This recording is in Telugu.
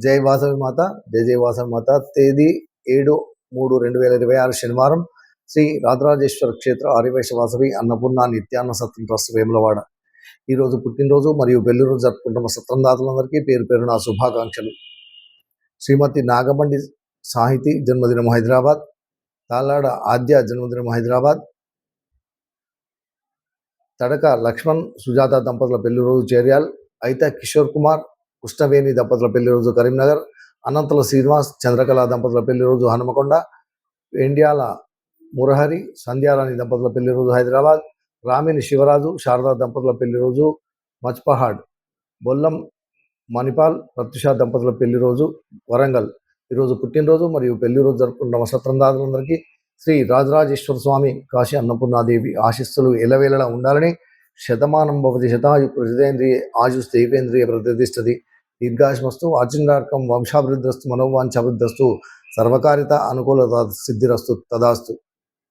జై వాసవి మాత, జై జై వాసవి మాత. తేదీ 7/3/2026 శనివారం. శ్రీ రాజరాజేశ్వర క్షేత్ర ఆర్యవైశ్య వాసవి అన్నపూర్ణ నిత్యాన్న సత్రం ట్రస్ట్ వేములవాడ. ఈరోజు పుట్టినరోజు మరియు పెళ్లి రోజు జరుపుకుంటున్న సత్రందాతలందరికీ పేరు పేరు నా శుభాకాంక్షలు. శ్రీమతి నాగబండి సాహితి జన్మదినం హైదరాబాద్. తాళ్ళాడ ఆద్య జన్మదినం హైదరాబాద్. తడక లక్ష్మణ్ సుజాత దంపతుల పెళ్లి రోజు చేర్యాల్. అయితే కిషోర్ కుమార్ కృష్ణవేణి దంపతుల పెళ్లి రోజు కరీంనగర్. అనంతల శ్రీనివాస్ చంద్రకళ దంపతుల పెళ్లి రోజు హనుమకొండ. ఎండ్యాల మురహరి సంధ్యారాణి దంపతుల పెళ్లి రోజు హైదరాబాద్. రామిని శివరాజు శారదా దంపతుల పెళ్లి రోజు మచ్పహాడ్. బొల్లం మణిపాల్ ప్రత్యుష దంపతుల పెళ్లి రోజు వరంగల్. ఈరోజు పుట్టినరోజు మరియు పెళ్లి రోజు జరుపుకుంటున్న సత్రందారులందరికీ శ్రీ రాజరాజేశ్వర స్వామి కాశీ అన్నపూర్ణాదేవి ఆశీస్సులు ఎలవేళలా ఉండాలని, శతమానం భవతి శతాయు ప్రతిదేంద్రియ ఆయుష్ దైవేంద్రియ ప్రతిష్టతి దీర్ఘాయుష్మస్తు ఆచిందార్కం వంశాభివృద్ధిరస్తు మనోవాంఛాభివృద్ధిరస్తు సర్వకారిత అనుకూలత సిద్ధిరస్తు తదాస్తు.